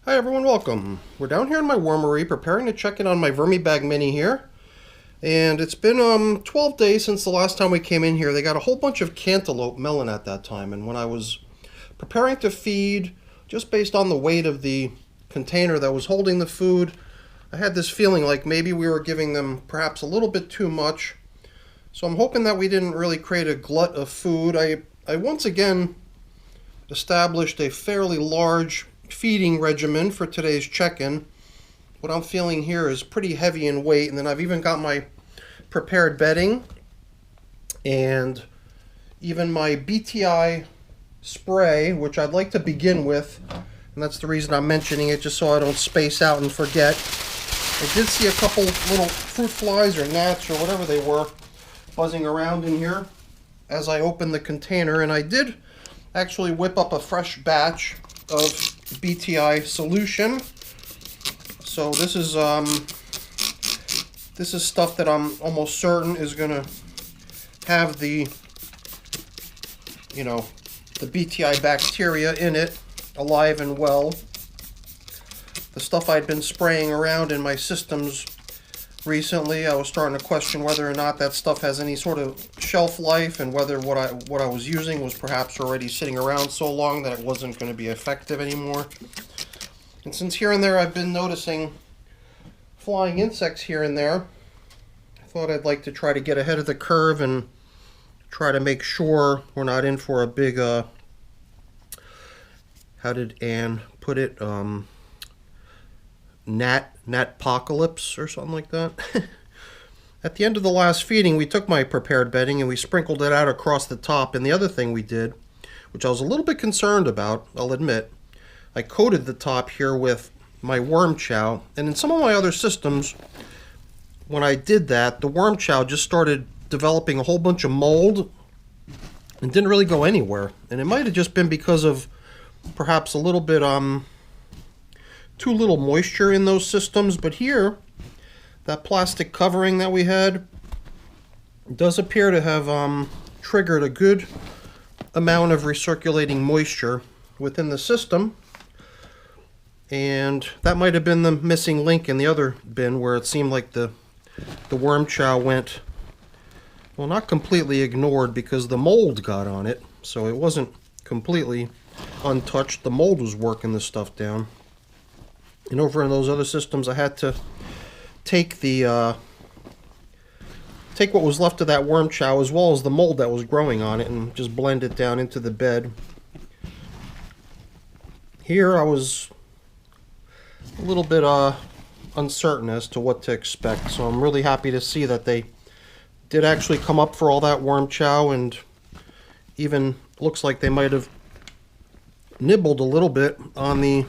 Hi everyone, welcome. We're down here in my wormery preparing to check in on my VermiBag Mini here. And it's been 12 days since the last time we came in here. They got a whole bunch of cantaloupe melon at that time, and when I was preparing to feed, just based on the weight of the container that was holding the food, I had this feeling like maybe we were giving them perhaps a little bit too much. So I'm hoping that we didn't really create a glut of food. I once again established a fairly large feeding regimen for today's check-in. What I'm feeling here is pretty heavy in weight, and then I've even got my prepared bedding and even my BTI spray, which I'd like to begin with, and that's the reason I'm mentioning it, just so I don't space out and forget. I did see a couple little fruit flies or gnats or whatever they were buzzing around in here as I opened the container, and I did actually whip up a fresh batch of BTI solution. So this is stuff that I'm almost certain is gonna have the BTI bacteria in it, alive and well. The stuff I'd been spraying around in my systems recently, I was starting to question whether or not that stuff has any sort of shelf life, and whether what I was using was perhaps already sitting around so long that it wasn't going to be effective anymore. And since here and there I've been noticing flying insects here and there, I thought I'd like to try to get ahead of the curve and try to make sure we're not in for a big how did Anne put it, gnatpocalypse or something like that. At the end of the last feeding, we took my prepared bedding and we sprinkled it out across the top. And the other thing we did, which I was a little bit concerned about, I'll admit, I coated the top here with my worm chow. And in some of my other systems, when I did that, the worm chow just started developing a whole bunch of mold and didn't really go anywhere. And it might have just been because of perhaps a little bit too little moisture in those systems, but here that plastic covering that we had does appear to have triggered a good amount of recirculating moisture within the system, and that might have been the missing link in the other bin, where it seemed like the worm chow went, well, not completely ignored because the mold got on it, so it wasn't completely untouched. The mold was working the stuff down. And over in those other systems, I had to take the take what was left of that worm chow as well as the mold that was growing on it and just blend it down into the bed. Here I was a little bit uncertain as to what to expect, so I'm really happy to see that they did actually come up for all that worm chow, and even looks like they might have nibbled a little bit on the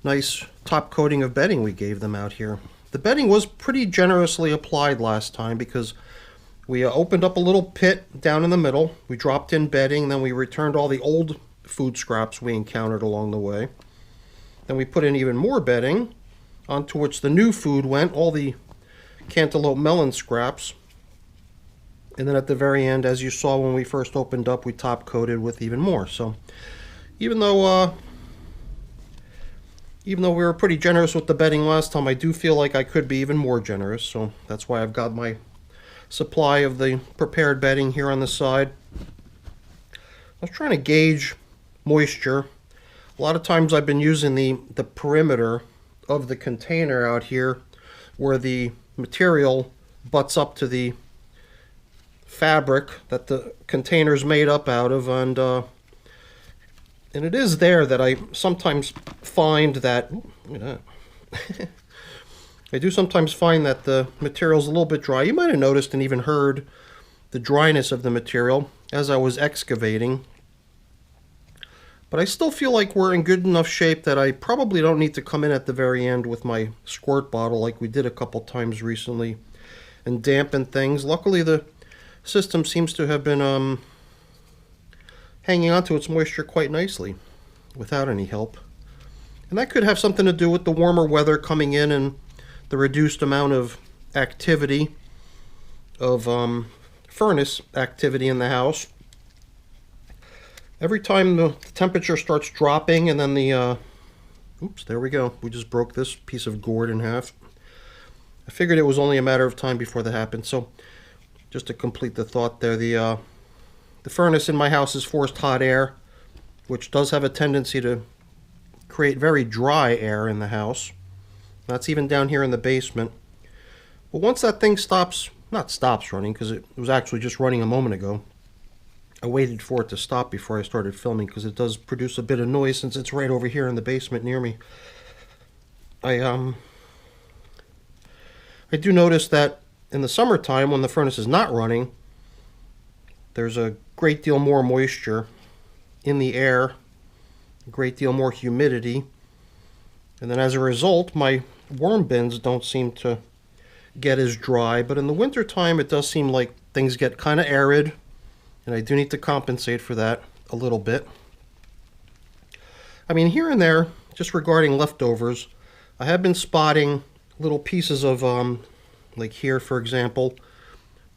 nice top coating of bedding we gave them out here. The bedding was pretty generously applied last time because we opened up a little pit down in the middle. We dropped in bedding, then we returned all the old food scraps we encountered along the way. Then we put in even more bedding, onto which the new food went, all the cantaloupe melon scraps. And then at the very end, as you saw when we first opened up, we top coated with even more. So even though we were pretty generous with the bedding last time, I do feel like I could be even more generous, so that's why I've got my supply of the prepared bedding here on the side. I was trying to gauge moisture. A lot of times I've been using the perimeter of the container out here where the material butts up to the fabric that the container is made up out of, and it is there that I sometimes find that, I do sometimes find that the material's a little bit dry. You might have noticed and even heard the dryness of the material as I was excavating. But I still feel like we're in good enough shape that I probably don't need to come in at the very end with my squirt bottle like we did a couple times recently and dampen things. Luckily the system seems to have been hanging on to its moisture quite nicely without any help. And that could have something to do with the warmer weather coming in and the reduced amount of activity of furnace activity in the house. Every time the temperature starts dropping and then the Oops, there we go. We just broke this piece of gourd in half. I figured it was only a matter of time before that happened. So just to complete the thought there, the furnace in my house is forced hot air, which does have a tendency to create very dry air in the house. That's even down here in the basement. But once that thing not stops running, because it was actually just running a moment ago. I waited for it to stop before I started filming because it does produce a bit of noise since it's right over here in the basement near me. I do notice that in the summertime when the furnace is not running, there's a great deal more moisture in the air, a great deal more humidity, and then as a result my worm bins don't seem to get as dry. But in the wintertime it does seem like things get kind of arid, and I do need to compensate for that a little bit. I mean, here and there, just regarding leftovers, I have been spotting little pieces of, like here for example,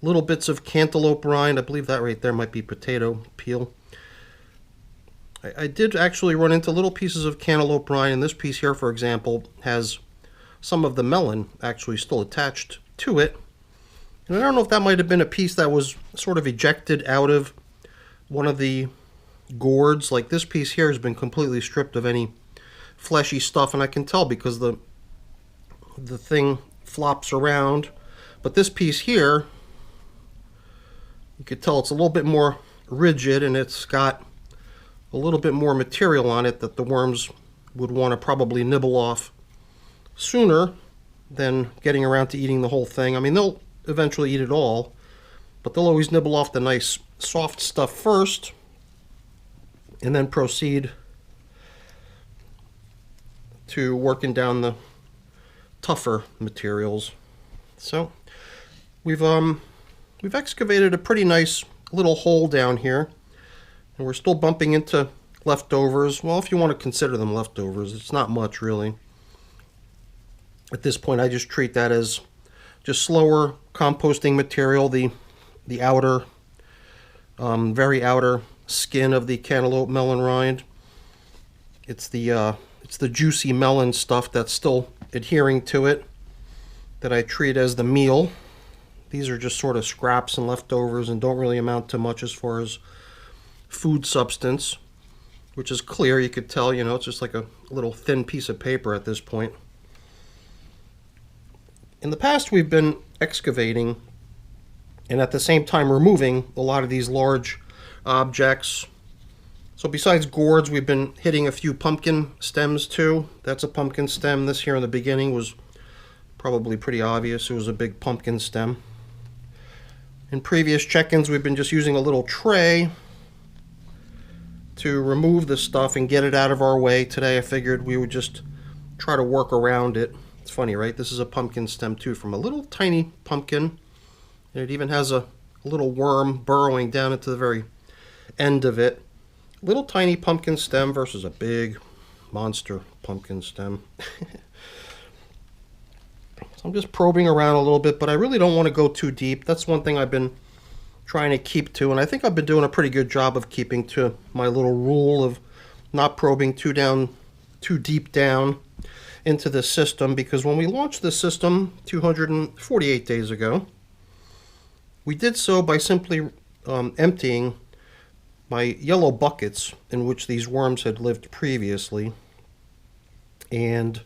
little bits of cantaloupe rind. I believe that right there might be potato peel. I did actually run into little pieces of cantaloupe rind, and this piece here, for example, has some of the melon actually still attached to it. And I don't know if that might have been a piece that was sort of ejected out of one of the gourds. Like this piece here has been completely stripped of any fleshy stuff, and I can tell because the thing flops around. But this piece here, you could tell it's a little bit more rigid, and it's got a little bit more material on it that the worms would want to probably nibble off sooner than getting around to eating the whole thing. I mean, they'll eventually eat it all, but they'll always nibble off the nice soft stuff first and then proceed to working down the tougher materials. So we've excavated a pretty nice little hole down here, and we're still bumping into leftovers. Well, if you want to consider them leftovers, it's not much really. At this point I just treat that as just slower composting material, the outer, very outer skin of the cantaloupe melon rind. It's the juicy melon stuff that's still adhering to it that I treat as the meal. These are just sort of scraps and leftovers and don't really amount to much as far as food substance, which is clear. You could tell, you know, it's just like a little thin piece of paper at this point. In the past, we've been excavating and at the same time removing a lot of these large objects. So besides gourds, we've been hitting a few pumpkin stems too. That's a pumpkin stem. This here in the beginning was probably pretty obvious. It was a big pumpkin stem. In previous check-ins, we've been just using a little tray to remove the stuff and get it out of our way. Today I figured we would just try to work around it. It's funny, right? This is a pumpkin stem too, from a little tiny pumpkin. And it even has a little worm burrowing down into the very end of it. Little tiny pumpkin stem versus a big monster pumpkin stem. So I'm just probing around a little bit, but I really don't want to go too deep. That's one thing I've been trying to keep to, and I think I've been doing a pretty good job of keeping to my little rule of not probing too deep down into the system, because when we launched the system 248 days ago, we did so by simply emptying my yellow buckets in which these worms had lived previously, and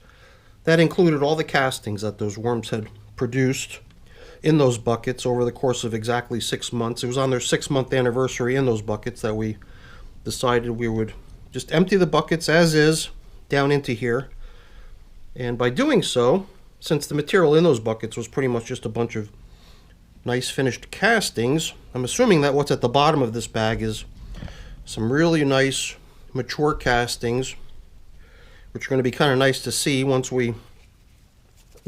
that included all the castings that those worms had produced in those buckets over the course of exactly 6 months. It was on their 6-month anniversary in those buckets that we decided we would just empty the buckets as is down into here. And by doing so, since the material in those buckets was pretty much just a bunch of nice finished castings, I'm assuming that what's at the bottom of this bag is some really nice mature castings, which are going to be kind of nice to see once we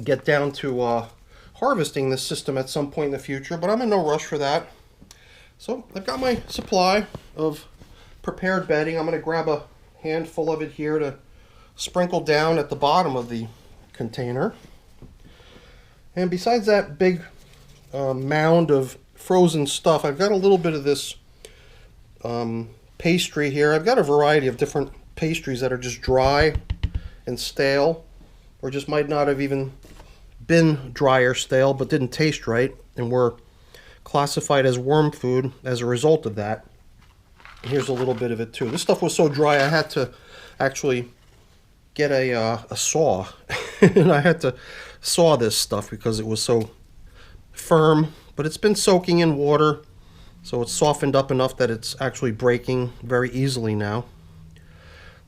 get down to harvesting this system at some point in the future, but I'm in no rush for that. So I've got my supply of prepared bedding. I'm going to grab a handful of it here to sprinkle down at the bottom of the container. And besides that big mound of frozen stuff, I've got a little bit of this pastry here. I've got a variety of different pastries that are just dry and stale, or just might not have even been dry or stale but didn't taste right and were classified as worm food as a result of that. And here's a little bit of it too. This stuff was so dry I had to actually get a saw and I had to saw this stuff because it was so firm, but it's been soaking in water, so it's softened up enough that it's actually breaking very easily now.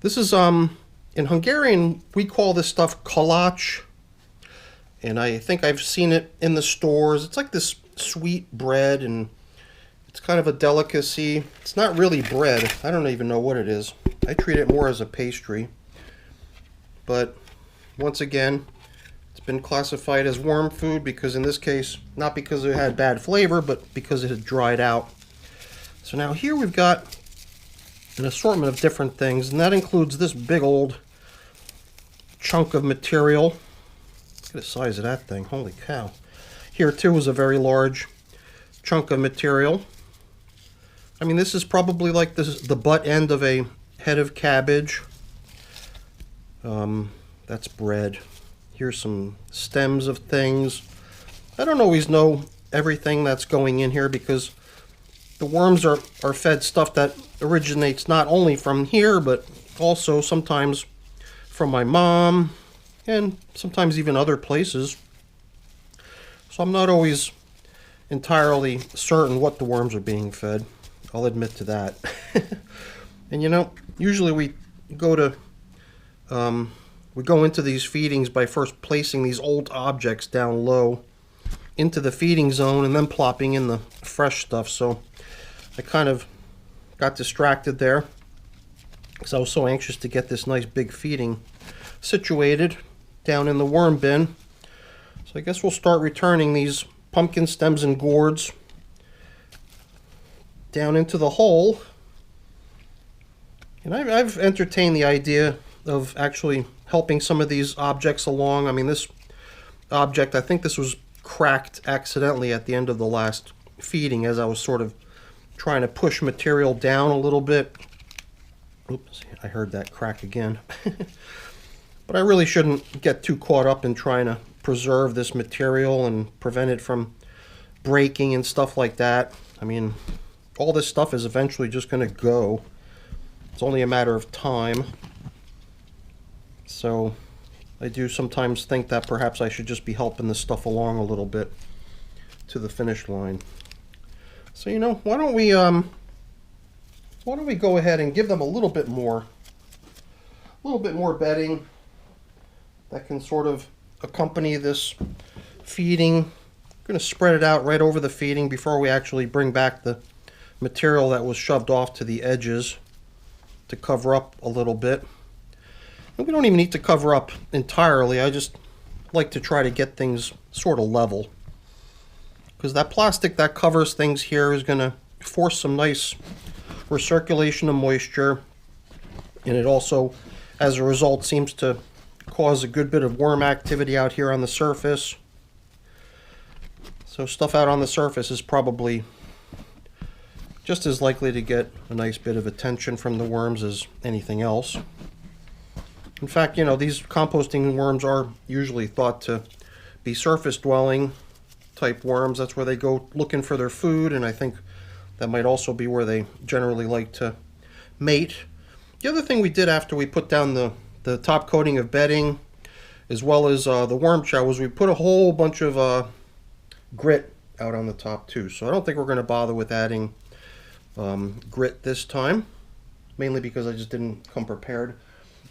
This is in Hungarian we call this stuff kolacs, and I think I've seen it in the stores. It's like this sweet bread, and it's kind of a delicacy. It's not really bread. I don't even know what it is. I treat it more as a pastry. But once again, it's been classified as worm food because in this case, not because it had bad flavor, but because it had dried out. So now here we've got an assortment of different things, and that includes this big old chunk of material. Look at the size of that thing. Holy cow. Here too is a very large chunk of material. I mean, this is probably like the butt end of a head of cabbage. That's bread. Here's some stems of things. I don't always know everything that's going in here because the worms are fed stuff that originates not only from here, but also sometimes from my mom and sometimes even other places. So I'm not always entirely certain what the worms are being fed. I'll admit to that. And you know, usually we go into these feedings by first placing these old objects down low into the feeding zone and then plopping in the fresh stuff. So I kind of got distracted there because I was so anxious to get this nice big feeding situated down in the worm bin. So I guess we'll start returning these pumpkin stems and gourds down into the hole. And I've entertained the idea of actually helping some of these objects along. I mean, this object, I think this was cracked accidentally at the end of the last feeding as I was sort of trying to push material down a little bit. Oops, I heard that crack again. But I really shouldn't get too caught up in trying to preserve this material and prevent it from breaking and stuff like that. I mean, all this stuff is eventually just going to go. It's only a matter of time. So I do sometimes think that perhaps I should just be helping this stuff along a little bit to the finish line. So, you know, why don't we go ahead and give them a little bit more bedding that can sort of accompany this feeding. I'm going to spread it out right over the feeding before we actually bring back the material that was shoved off to the edges to cover up a little bit. And we don't even need to cover up entirely. I just like to try to get things sort of level, because that plastic that covers things here is going to force some nice recirculation of moisture, and it also, as a result, seems to cause a good bit of worm activity out here on the surface. So stuff out on the surface is probably just as likely to get a nice bit of attention from the worms as anything else. In fact, you know, these composting worms are usually thought to be surface dwelling type worms. That's where they go looking for their food, and I think that might also be where they generally like to mate. The other thing we did after we put down the top coating of bedding, as well as the worm chow, was we put a whole bunch of grit out on the top too. So I don't think we're going to bother with adding grit this time, mainly because I just didn't come prepared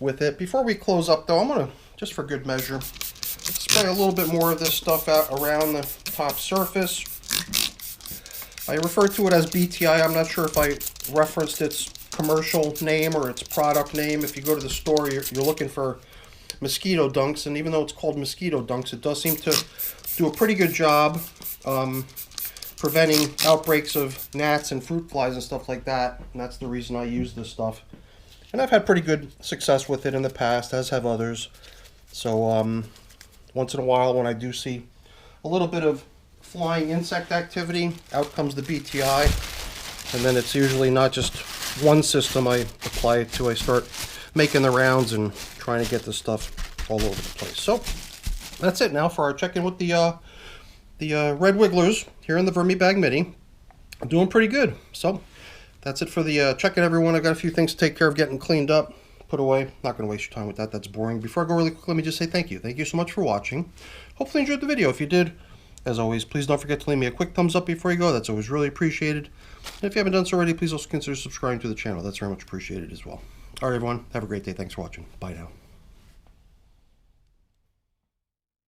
with it. Before we close up though, I'm going to, just for good measure, spray a little bit more of this stuff out around the top surface. I refer to it as BTI. I'm not sure if I referenced its commercial name or its product name. If you go to the store, you're looking for mosquito dunks, and even though it's called mosquito dunks, it does seem to do a pretty good job preventing outbreaks of gnats and fruit flies and stuff like that, and that's the reason I use this stuff. And I've had pretty good success with it in the past, as have others. So once in a while, when I do see a little bit of flying insect activity, out comes the BTI, and then it's usually not just one system I apply it to. I start making the rounds and trying to get this stuff all over the place. So that's it now for our check-in with the red wigglers here in the VermiBag Mini. I'm doing pretty good. So that's it for the check-in, everyone. I got a few things to take care of getting cleaned up, put away. Not going to waste your time with that. That's boring. Before I go really quick, let me just say thank you. Thank you so much for watching. Hopefully you enjoyed the video. If you did, as always, please don't forget to leave me a quick thumbs up before you go. That's always really appreciated. And if you haven't done so already, please also consider subscribing to the channel. That's very much appreciated as well. All right, everyone. Have a great day. Thanks for watching. Bye now.